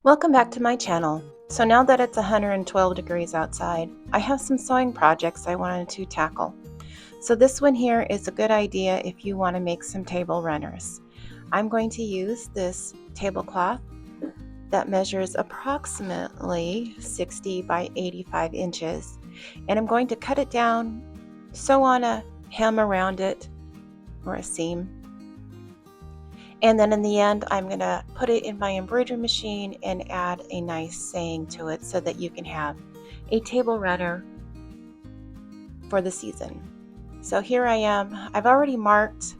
Welcome back to my channel. So now that it's 112 degrees outside, I have some sewing projects I wanted to tackle. So this one here is a good idea if you want to make some table runners. I'm going to use this tablecloth that measures approximately 60 by 85 inches, and I'm going to cut it down, sew on a hem around it or a seam, and then in the end, I'm going to put it in my embroidery machine and add a nice saying to it so that you can have a table runner for the season. So here I am. I've already marked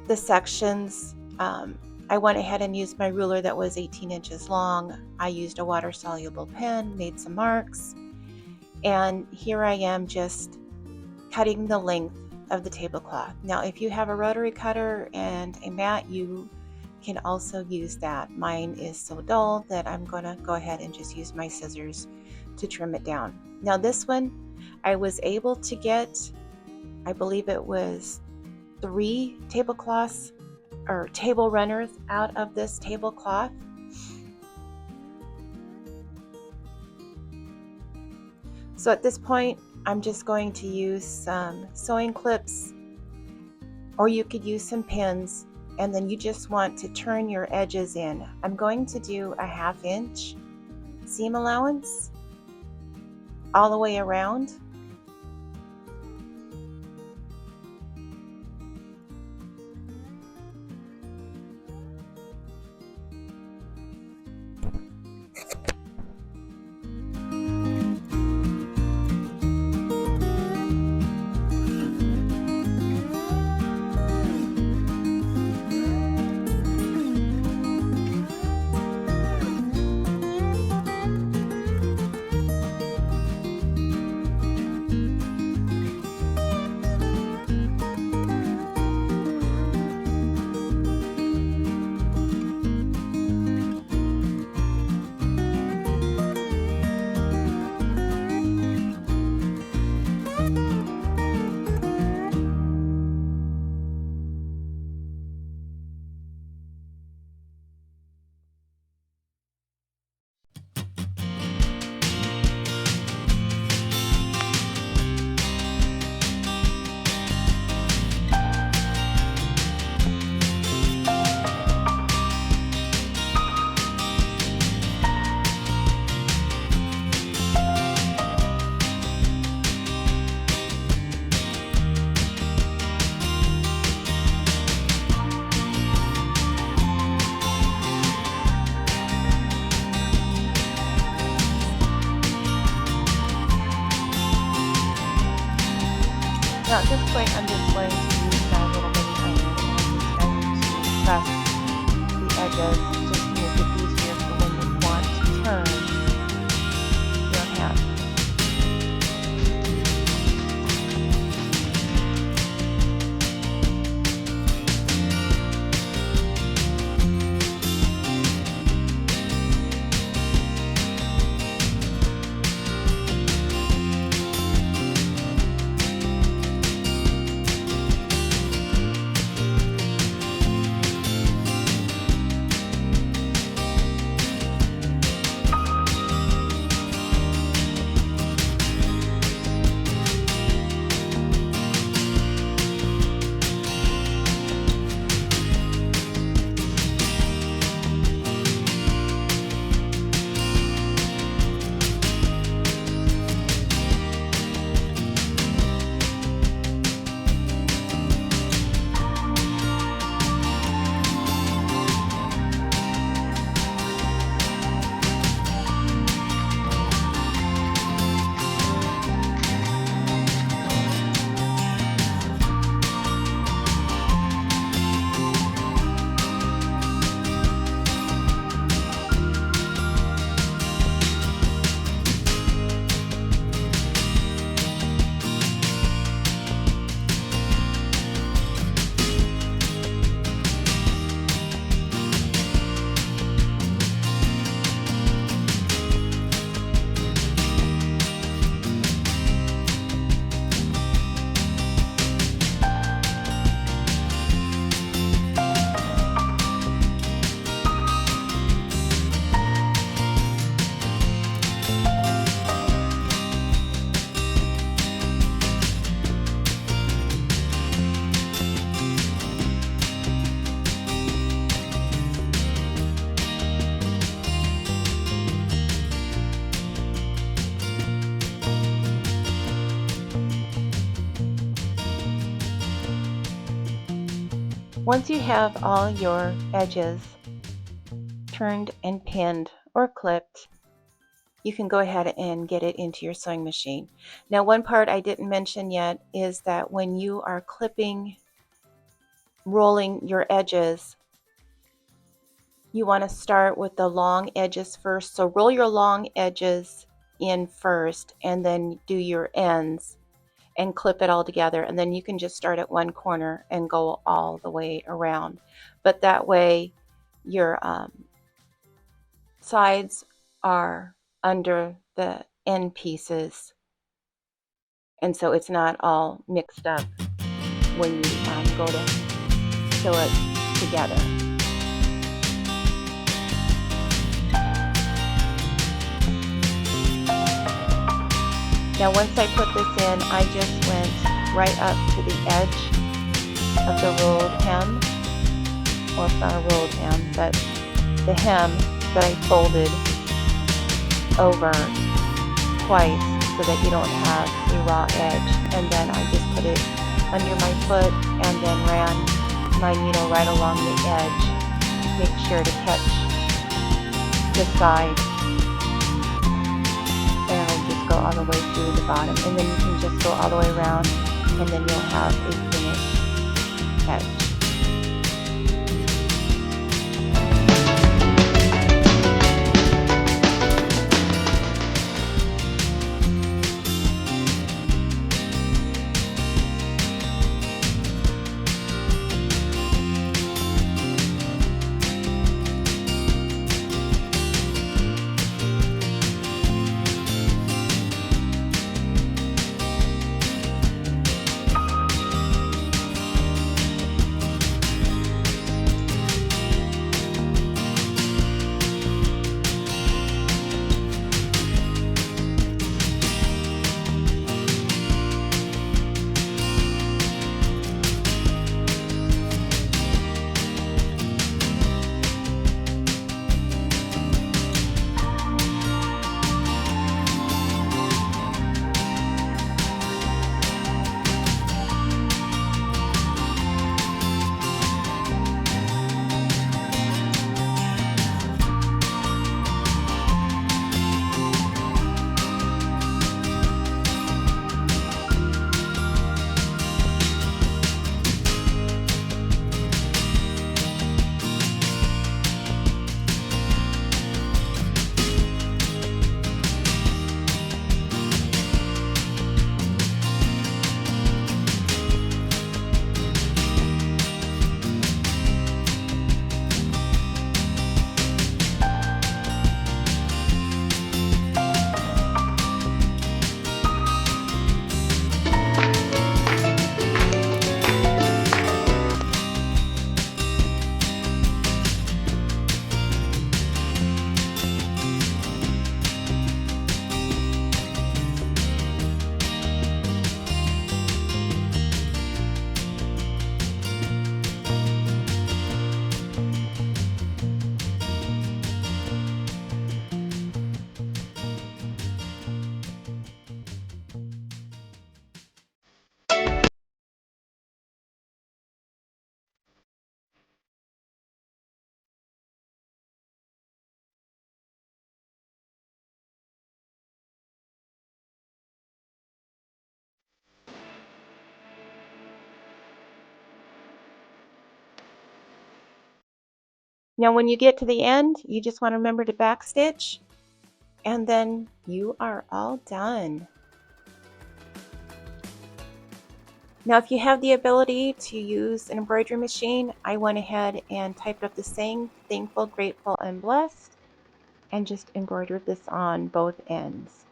the sections. I went ahead and used my ruler that was 18 inches long. I used a water-soluble pen, made some marks, and here I am just cutting the length of the tablecloth. Now if you have a rotary cutter and a mat, you can also use that. Mine is so dull that I'm gonna go ahead and just use my scissors to trim it down. Now this one I was able to get, I believe it was 3 tablecloths or table runners out of this tablecloth. So at this point I'm just going to use some sewing clips, or you could use some pins, and then you just want to turn your edges in. I'm going to do a 1/2 inch seam allowance all the way around. Now at this point, I'm just going to use my little mini iron and to press the edges just to make it easier for when you want to turn your hand. Once you have all your edges turned and pinned or clipped, you can go ahead and get it into your sewing machine. Now, one part I didn't mention yet is that when you are rolling your edges, you want to start with the long edges first. So roll your long edges in first and then do your ends and clip it all together. And then you can just start at one corner and go all the way around. But that way your sides are under the end pieces, and so it's not all mixed up when you go to sew it together. Now once I put this in, I just went right up to the edge of the rolled hem. Well, it's not a rolled hem, but the hem that I folded over twice so that you don't have a raw edge. And then I just put it under my foot and then ran my needle right along the edge. Make sure to catch the side. And I'll just go all the way through the bottom. And then you can just go all the way around and then you'll have a finished edge. Now when you get to the end, you just want to remember to backstitch, and then you are all done. Now if you have the ability to use an embroidery machine, I went ahead and typed up the saying, thankful, grateful, and blessed, and just embroidered this on both ends.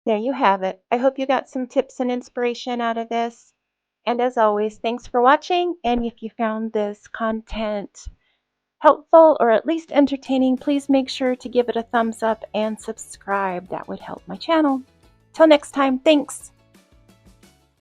There you have it. I hope you got some tips and inspiration out of this. And as always, thanks for watching. And if you found this content helpful or at least entertaining, please make sure to give it a thumbs up and subscribe. That would help my channel. Till next time, thanks.